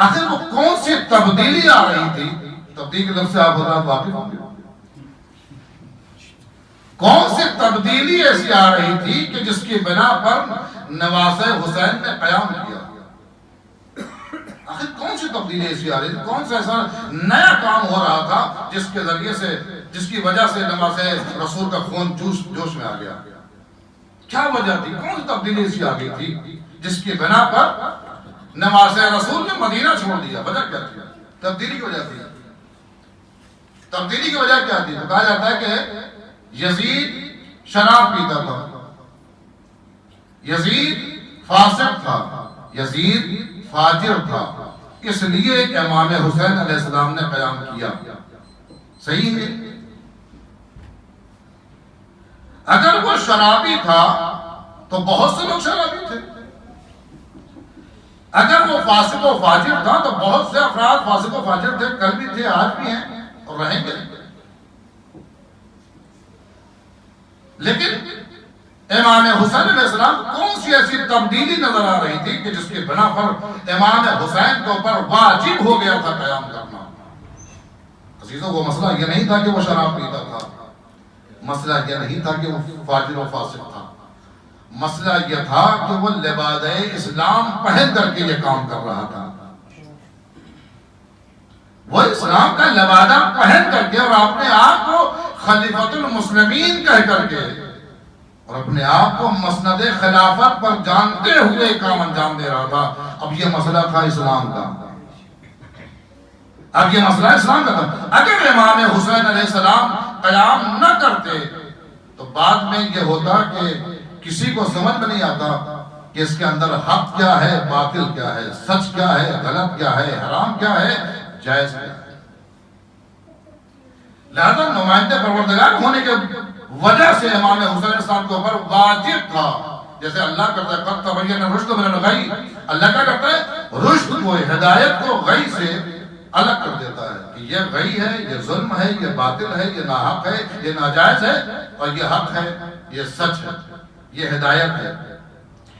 آخر وہ کون سی تبدیلی آ رہی تھی؟ تبدیلی کے لفظ سے آپ حضرات واقف ہوں گے. کون سی تبدیلی ایسی آ رہی تھی کہ جس کی بنا پر نواسہ حسین نے قیام کیا؟ آخر کون سی تبدیلی ایسی آ رہی تھی؟ کون سا ایسا نیا کام ہو رہا تھا جس کے ذریعے سے، جس کی وجہ سے نواسہ رسول کا خون جوش میں آ گیا؟ کیا وجہ تھی؟ کون سی تبدیلی ایسی آ گئی تھی جس کی بنا پر نواسہ رسول نے مدینہ چھوڑ دیا؟ وجہ کیا تھی؟ تبدیلی کی وجہ تھی. تبدیلی کی وجہ کیا تھی؟ تو کہا جاتا ہے کہ یزید شراب پیتا تھا، یزید فاسق تھا، یزید فاجر تھا، اس لیے امام حسین علیہ السلام نے قیام کیا. صحیح ہے. اگر وہ شرابی تھا تو بہت سے لوگ شرابی تھے. اگر وہ فاسق و فاجر تھا تو بہت سے افراد فاسق و فاجر تھے، کل بھی تھے، آج بھی ہیں اور رہیں گے. لیکن امام حسین علیہ السلام کون سی ایسی تبدیلی نظر آ رہی تھی کہ جس کے بنا پر امام حسین کے اوپر واجب ہو گیا تھا قیام کرنا؟ عزیزوں، وہ مسئلہ یہ نہیں تھا کہ وہ شراب پیتا تھا، مسئلہ یہ نہیں تھا کہ وہ فاجر و فاسق تھا، مسئلہ یہ تھا کہ وہ لباس اسلام پہن کر کے یہ کام کر رہا تھا. وہ اسلام کا لبادہ پہن کر کے اور اپنے آپ کو خلیفۃ المسلمین کہہ کر کے اور اپنے آپ کو مسند خلافت پر جانتے ہوئے کام انجام دے رہا تھا. اب یہ مسئلہ تھا اسلام کا، اب یہ مسئلہ اسلام کا تھا. اگر امام حسین علیہ السلام قیام نہ کرتے تو بعد میں یہ ہوتا کہ کسی کو سمجھ میں نہیں آتا کہ اس کے اندر حق کیا ہے، باطل کیا ہے، سچ کیا ہے، غلط کیا ہے، حرام کیا ہے، جائز کیا ہے. لہذا نمائندہ پروردگار ہونے کے وجہ سے امام حسین علیہ السلام کے اوپر واجب تھا. جیسے اللہ کرتا ہے قد تبین الرشد من الغی، اللہ کیا کرتا ہے؟ رشد کو، ہدایت کو غی سے الگ کر دیتا ہے کہ یہ غی ہے، یہ ظلم ہے، یہ باطل ہے، یہ ناحق ہے، یہ ناجائز ہے، اور یہ حق ہے، یہ سچ ہے، یہ ہدایت ہے.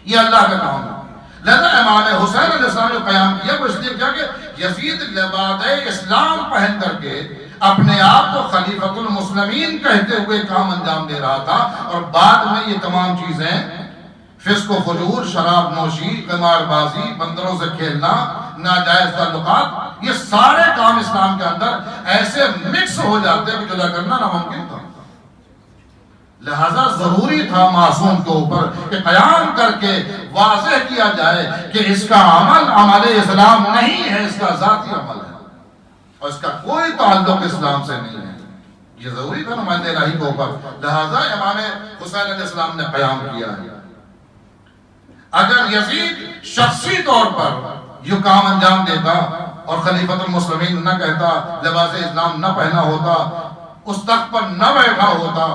یہ اللہ کا کام ہے. لہذا امام حسین علیہ السلام نے قیام کیا وہ اس لیے کیا کہ یزید لباس اسلام پہن کر کے اپنے آپ کو خلیفۃ المسلمین کہتے ہوئے کام انجام دے رہا تھا. اور بعد میں یہ تمام چیزیں، فسق و فجور، شراب نوشی، قمار بازی، بندروں سے کھیلنا، ناجائز تعلقات، یہ سارے کام اسلام کے اندر ایسے مکس ہو جاتے کہ جدا کرنا ناممکن تھا. لہذا ضروری تھا معصوم کے اوپر کہ قیام کر کے واضح کیا جائے کہ اس کا عمل عمل اسلام نہیں ہے، اس کا ذاتی عمل ہے اور اس کا کوئی تعلق اسلام سے نہیں ہے. یہ ضروری تھا نمائندہ الہی کے اوپر. لہذا امام حسین علیہ السلام نے قیام کیا ہے. اگر یزید شخصی طور پر یہ کام انجام دیتا اور خلیفۃ المسلمین نہ کہتا، لباس اسلام نہ پہنا ہوتا، اس تخت پر نہ بیٹھا ہوتا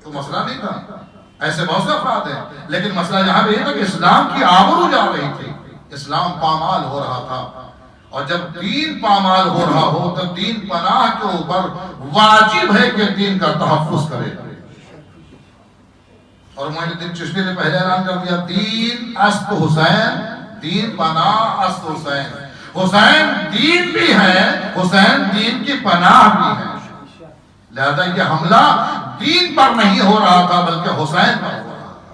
تو مسئلہ نہیں تھا. ایسے بہت سے افراد ہیں، لیکن مسئلہ یہاں پہ یہ تھا کہ اسلام کی آبرو جا رہی تھی، اسلام پامال ہو رہا تھا. اور جب دین پامال ہو رہا ہو تو دین پناہ کے اوپر واجب ہے کہ دین کا تحفظ کرے. اور معین الدین چشتی نے پہلے اعلان کر دیا، دین است حسین، دین پناہ است حسین. حسین دین بھی ہے، حسین دین کی پناہ بھی ہے. لہذا یہ حملہ دین پر نہیں ہو رہا تھا بلکہ حسین پر ہو رہا تھا.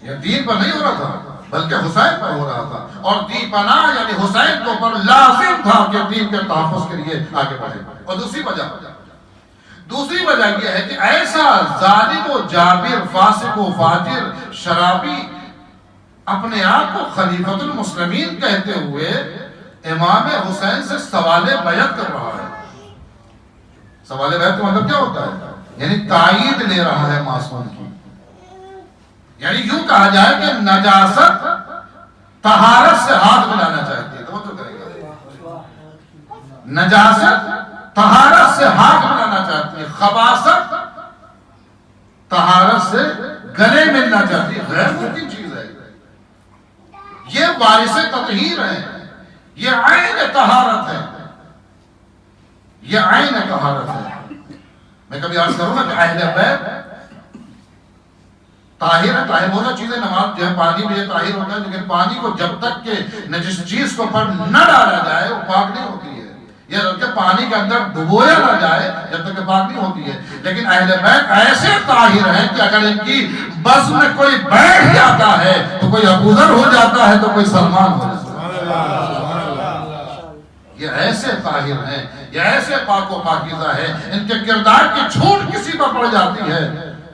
یہ دین پر نہیں ہو رہا تھا بلکہ حسین پر ہو رہا تھا. اور دین پناہ یعنی حسین کے اوپر لازم تھا کہ دین کے تحفظ کے لیے آگے بڑھے. اور دوسری وجہ یہ ہے کہ ایسا ظالم و جابر، فاسق و فاجر، شرابی اپنے آپ کو خلیفۃ المسلمین کہتے ہوئے امام حسین سے سوال بیعت کر رہا ہے. سوال بیعت کا مطلب کیا ہوتا ہے؟ یعنی تائید لے رہا ہے معصوم کی. یعنی یوں کہا جائے کہ نجاست طہارت سے ہاتھ ملانا چاہتی ہے. توجہ کریں گے، نجاست طہارت سے ہاتھ ملانا چاہتی ہے، خباثت طہارت سے گلے ملنا چاہتی ہے. غیر ممکن چیز ہے. یہ وارث تطہیر ہے، یہ عین طہارت ہے، یہ عین طہارت ہے. میں کبھی عرض کروں گا کہ اہل بیت طاہر ہے، طاہر بہت چیزیں، نماز جو ہے پانی بھی طاہر ہوتا ہے، لیکن پانی کو جب تک کہ نجس چیز کو پر نہ ڈالا جائے وہ پاک نہیں ہوتی ہے، یا کہ پانی کے اندر ڈبویا نہ جائے جب تک کہ پاک نہیں ہوتی ہے۔ لیکن اہل بیت ایسے طاہر ہیں کہ اگر ان کی بس میں کوئی بیٹھ جاتا ہے تو کوئی ابوذر ہو جاتا ہے تو کوئی سلمان ہو جاتا ہے۔ یہ ایسے طاہر ہیں، یہ ایسے پاک و پاکیزہ ہیں، ان کے کردار کی چھوٹ کسی پر پڑ جاتی ہے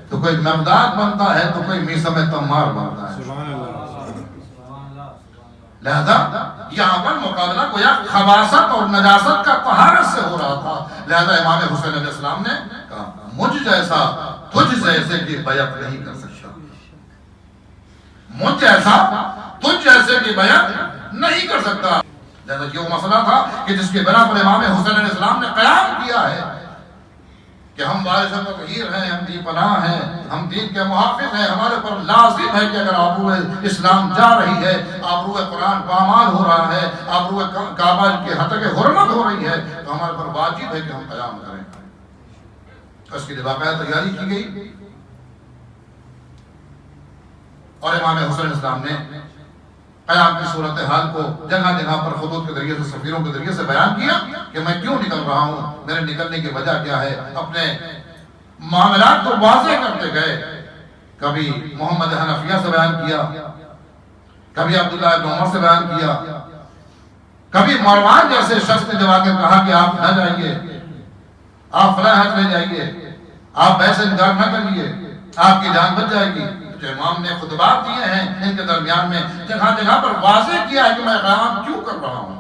تو کوئی مقداد بنتا ہے تو کوئی میثم تمار بنتا ہے۔ لہذا یہاں پر مقابلہ گویا خباثت اور نجاست کا طہارت سے ہو رہا تھا۔ لہذا امام حسین علیہ السلام نے کہا مجھ جیسا تجھ جیسے کی بیعت نہیں کر سکتا، مجھ جیسا تجھ جیسے کی بیعت نہیں کر سکتا۔ لہذا یہ وہ مسئلہ تھا کہ جس کے بنا پر امام حسین علیہ السلام نے قیام کیا ہے کہ ہم باعث تطہیر ہیں، ہم دی پناہ ہیں، ہم دین کے محافظ ہیں، ہمارے پر لازم ہے کہ اگر آبرو اسلام جا رہی ہے، آبرو قرآن پامال ہو رہا ہے، آبرو کعبہ کی حتق حرمت ہو رہی ہے تو ہمارے پر واجب ہے کہ ہم قیام کریں۔ اس کی باقاعدہ تیاری کی گئی اور امام حسین علیہ السلام نے قیام کی صورتحال کو جگہ جگہ پر خطوط کے ذریعے سے، سفیروں کے ذریعے سے بیان کیا کہ میں کیوں نکل رہا ہوں، میرے نکلنے کی وجہ کیا ہے، اپنے معاملات کو واضح کرتے گئے۔ کبھی محمد حنفیہ سے بیان کیا، کبھی عبداللہ ابن عمر سے بیان کیا، کبھی مروان جیسے شخص نے جب آ کے کہا کہ آپ نہ جائیے، آپ فلاں حج لے جائیے، آپ بیعت سے انکار نہ کریے، آپ کی جان بچ جائے گی۔ جو امام نے خطبات دیے ہیں ان کے درمیان میں جگہ جگہ پر واضح کیا ہے کہ میں قیام کیوں کر رہا ہوں۔